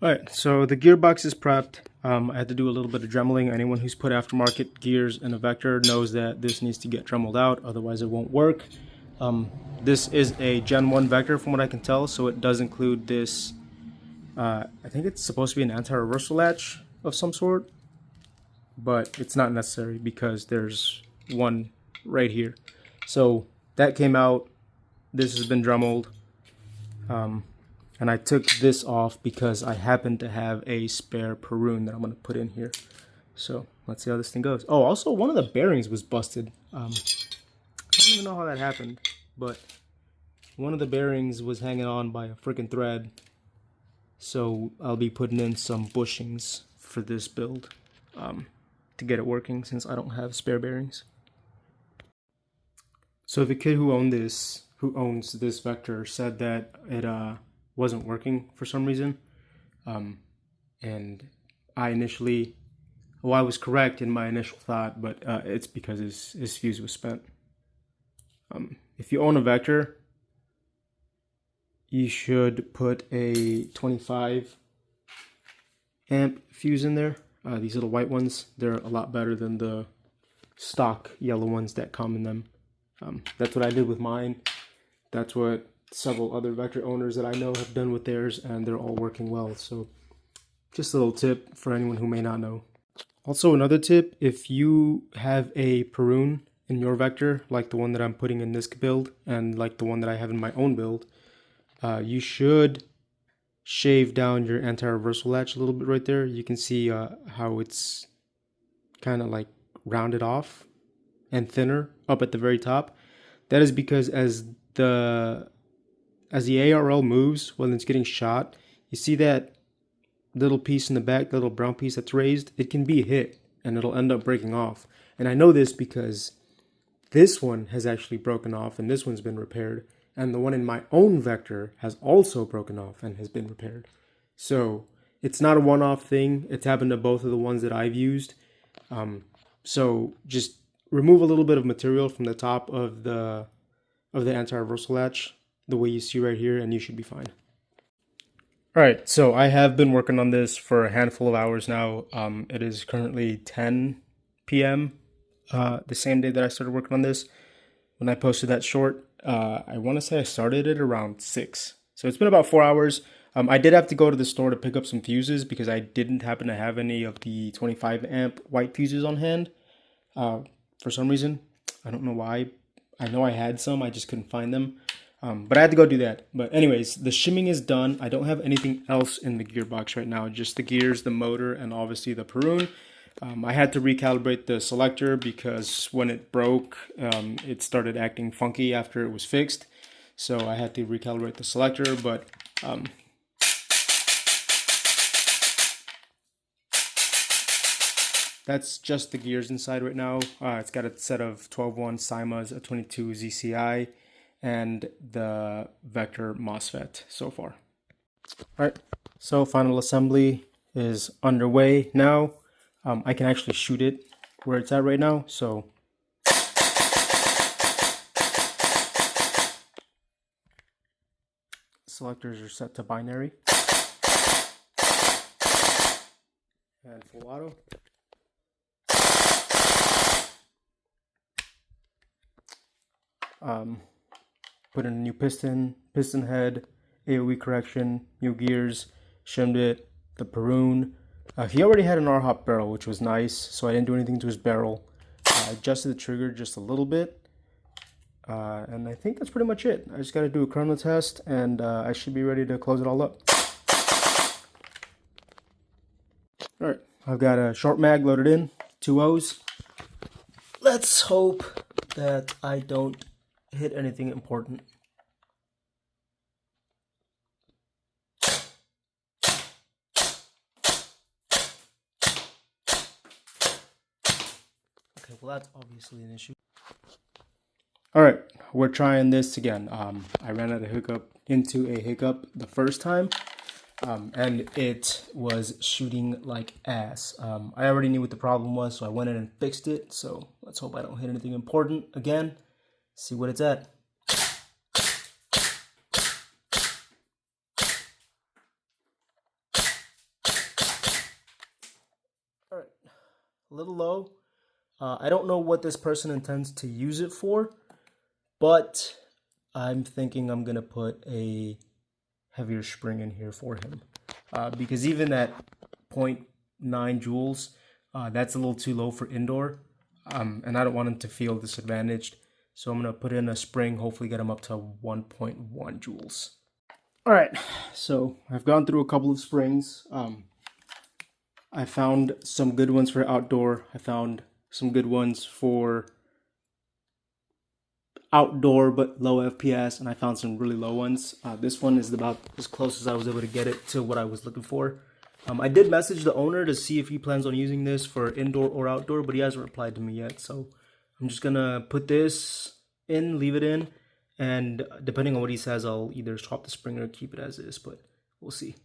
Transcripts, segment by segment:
Alright, so the gearbox is prepped. I had to do a little bit of dremeling. Anyone who's put aftermarket gears in a Vector knows that this needs to get dremeled out, otherwise it won't work. This is a Gen 1 Vector from what I can tell, so it does include this, I think it's supposed to be an anti-reversal latch of some sort, but it's not necessary because there's one right here. So that came out, this has been dremeled. And I took this off because I happen to have a spare Perun that I'm going to put in here. So let's see how this thing goes. Oh, also one of the bearings was busted. I don't even know how that happened, but one of the bearings was hanging on by a freaking thread. So I'll be putting in some bushings for this build to get it working since I don't have spare bearings. So the kid who owns this Vector said that it wasn't working for some reason, and I was correct in my initial thought, but it's because his fuse was spent. If you own a Vector, you should put a 25 amp fuse in there. These little white ones, they're a lot better than the stock yellow ones that come in them. That's what I did with mine. That's what several other Vector owners that I know have done with theirs, and they're all working well. So just a little tip for anyone who may not know. Also another tip, if you have a Perun in your Vector, like the one that I'm putting in this build, and like the one that I have in my own build, you should shave down your anti-reversal latch a little bit right there. You can see how it's kind of like rounded off and thinner up at the very top. That is because as the ARL moves when it's getting shot, you see that little piece in the back, the little brown piece that's raised, it can be hit and it'll end up breaking off. And I know this because this one has actually broken off and this one's been repaired. And the one in my own Vector has also broken off and has been repaired. So it's not a one-off thing. It's happened to both of the ones that I've used. So just remove a little bit of material from the top of the anti-reversal latch, the way you see right here, and you should be fine. Alright, so I have been working on this for a handful of hours now. It is currently 10 p.m. The same day that I started working on this. When I posted that short, I want to say I started it around 6. So it's been about 4 hours. I did have to go to the store to pick up some fuses because I didn't happen to have any of the 25 amp white fuses on hand for some reason. I don't know why. I know I had some, I just couldn't find them. But I had to go do that. But anyways, the shimming is done. I don't have anything else in the gearbox right now, just the gears, the motor, and obviously the Perun. I had to recalibrate the selector because when it broke, it started acting funky after it was fixed. So I had to recalibrate the selector, but that's just the gears inside right now. It's got a set of 12-1 Simas, a 22 ZCI, and the Vector MOSFET so far. Alright, so final assembly is underway now. I can actually shoot it where it's at right now, so selectors are set to binary and full auto. Put in a new piston head, AOE correction, new gears, shimmed it, the Perun. He already had an R-hop barrel, which was nice, so I didn't do anything to his barrel. Adjusted the trigger just a little bit, and I think that's pretty much it. I just got to do a chrono test, and I should be ready to close it all up. Alright, I've got a short mag loaded in, 2 O's. Let's hope that I don't hit anything important. Okay, well that's obviously an issue. Alright, we're trying this again. I ran into a hiccup the first time, and it was shooting like ass. I already knew what the problem was, so I went in and fixed it. So let's hope I don't hit anything important again. See what it's at. a little low. I don't know what this person intends to use it for, but I'm thinking I'm gonna put a heavier spring in here for him, because even at 0.9 joules, that's a little too low for indoor, and I don't want him to feel disadvantaged. So I'm gonna put in a spring, hopefully get him up to 1.1 joules. All right, so I've gone through a couple of springs. I found some good ones for outdoor. I found some good ones for outdoor but low FPS, and I found some really low ones. This one is about as close as I was able to get it to what I was looking for. I did message the owner to see if he plans on using this for indoor or outdoor, but he hasn't replied to me yet. So I'm just gonna put this in, leave it in, and depending on what he says, I'll either swap the spring or keep it as is, but we'll see.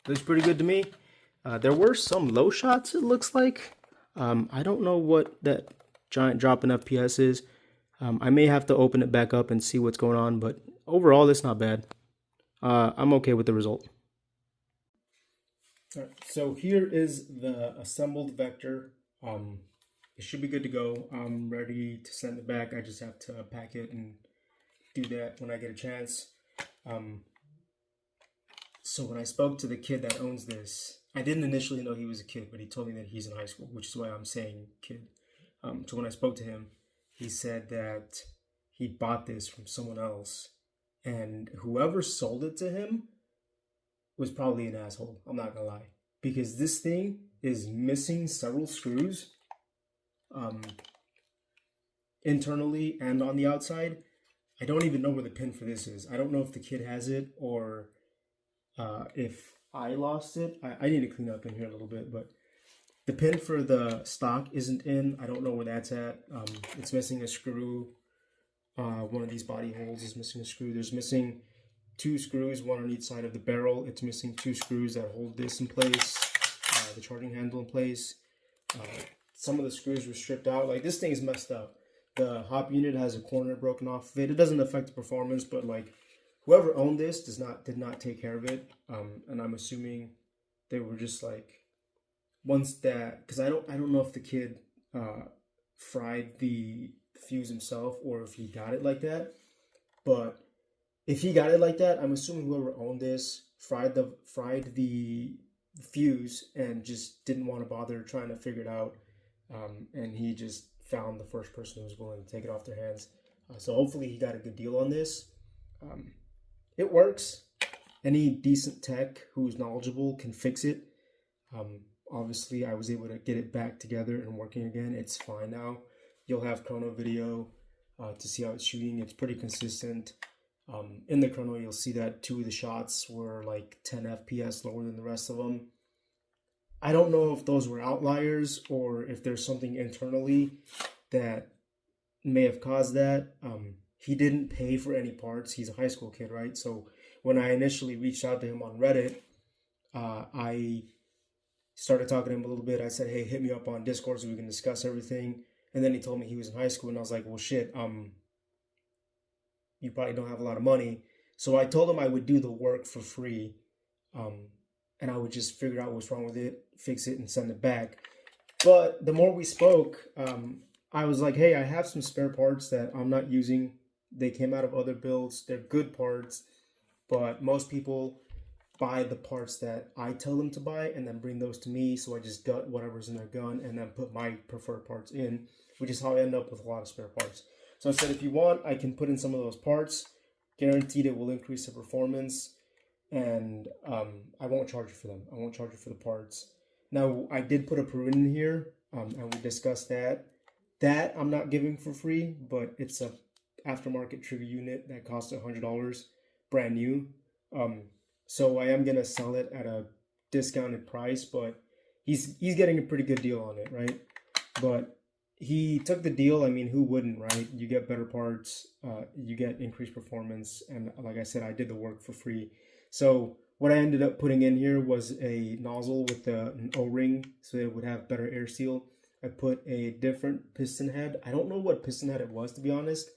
Looks pretty good to me. There were some low shots, it looks like. I don't know what that giant drop in FPS is. I may have to open it back up and see what's going on, but overall, it's not bad. I'm okay with the result. All right, so here is the assembled vector. It should be good to go. I'm ready to send it back. I just have to pack it and do that when I get a chance. So when I spoke to the kid that owns this, I didn't initially know he was a kid, but he told me that he's in high school, which is why I'm saying kid. So when I spoke to him, he said that he bought this from someone else, and whoever sold it to him was probably an asshole. I'm not gonna lie, because this thing is missing several screws, internally and on the outside. I don't even know where the pin for this is. I don't know if the kid has it or if I lost it. I need to clean up in here a little bit, but the pin for the stock isn't in. I don't know where that's at. It's missing a screw. One of these body holes is missing a screw. There's missing 2 screws, one on each side of the barrel. It's missing 2 screws that hold this in place, the charging handle in place. Some of the screws were stripped out. Like, this thing is messed up. The hop unit has a corner broken off of it. It doesn't affect the performance, but like, whoever owned this did not take care of it. And I'm assuming they were just like, once that, because I don't know if the kid fried the fuse himself or if he got it like that. But if he got it like that, I'm assuming whoever owned this fried the fuse and just didn't want to bother trying to figure it out. And he just found the first person who was willing to take it off their hands. So hopefully he got a good deal on this. It works. Any decent tech who's knowledgeable can fix it. Obviously, I was able to get it back together and working again. It's fine now. You'll have chrono video to see how it's shooting. It's pretty consistent. In the chrono, you'll see that 2 of the shots were like 10 FPS lower than the rest of them. I don't know if those were outliers or if there's something internally that may have caused that. He didn't pay for any parts. He's a high school kid, right? So when I initially reached out to him on Reddit, I started talking to him a little bit. I said, hey, hit me up on Discord so we can discuss everything. And then he told me he was in high school, and I was like, well, shit, you probably don't have a lot of money. So I told him I would do the work for free, and I would just figure out what's wrong with it, fix it, and send it back. But the more we spoke, I was like, hey, I have some spare parts that I'm not using. They came out of other builds. They're good parts, but most people buy the parts that I tell them to buy and then bring those to me. So I just gut whatever's in their gun and then put my preferred parts in, which is how I end up with a lot of spare parts. So I said, if you want, I can put in some of those parts. Guaranteed it will increase the performance, and I won't charge you for them. I won't charge you for the parts. Now, I did put a Peru in here, and we discussed that. That I'm not giving for free, but it's a aftermarket trigger unit that costs $100, brand new. So I am gonna sell it at a discounted price, but he's getting a pretty good deal on it, right? But he took the deal. I mean, who wouldn't, right? You get better parts, you get increased performance, and like I said, I did the work for free. So what I ended up putting in here was a nozzle with an O-ring, so it would have better air seal. I put a different piston head. I don't know what piston head it was, to be honest,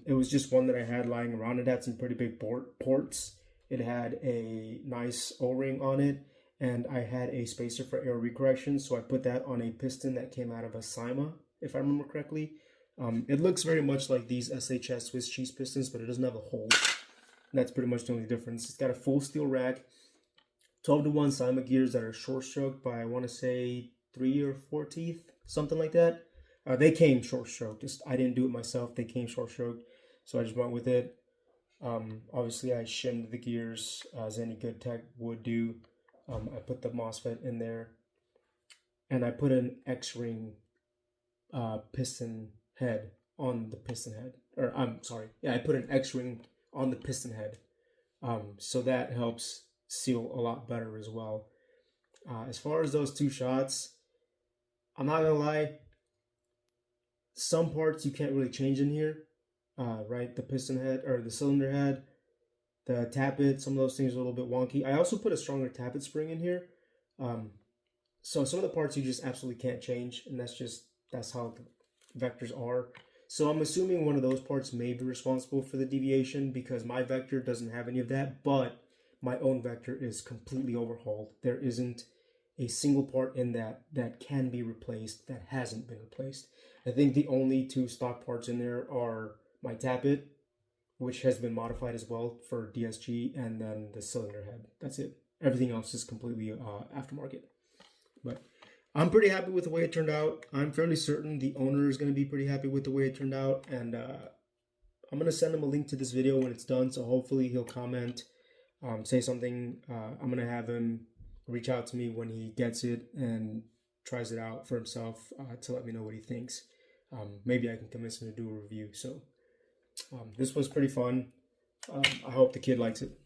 It was just one that I had lying around. It had some pretty big ports. It had a nice O-ring on it, and I had a spacer for air recorrection, so I put that on a piston that came out of a Cyma, if I remember correctly. It looks very much like these SHS Swiss cheese pistons, but it doesn't have a hole. And that's pretty much the only difference. It's got a full steel rack, 12-to-1 Cyma gears that are short stroked by, I want to say, 3 or 4 teeth, something like that. They came short stroked. I didn't do it myself. They came short stroked, so I just went with it. Obviously, I shimmed the gears as any good tech would do. I put the MOSFET in there, and I put an X-ring piston head on the piston head. Or I'm sorry, yeah, I put an X-ring on the piston head, so that helps seal a lot better as well. As far as those two shots, I'm not gonna lie. Some parts you can't really change in here, right? The piston head or the cylinder head, the tappet, some of those things are a little bit wonky. I also put a stronger tappet spring in here. So some of the parts you just absolutely can't change, and that's how the vectors are. So I'm assuming one of those parts may be responsible for the deviation because my vector doesn't have any of that, but my own vector is completely overhauled. There isn't a single part in that can be replaced that hasn't been replaced. I think the only 2 stock parts in there are my tappet, which has been modified as well for DSG, and then the cylinder head. That's it. Everything else is completely aftermarket. But I'm pretty happy with the way it turned out. I'm fairly certain the owner is going to be pretty happy with the way it turned out, and I'm going to send him a link to this video when it's done, so hopefully he'll comment, say something. I'm going to have him reach out to me when he gets it and tries it out for himself to let me know what he thinks. Maybe I can convince him to do a review. So this was pretty fun. I hope the kid likes it.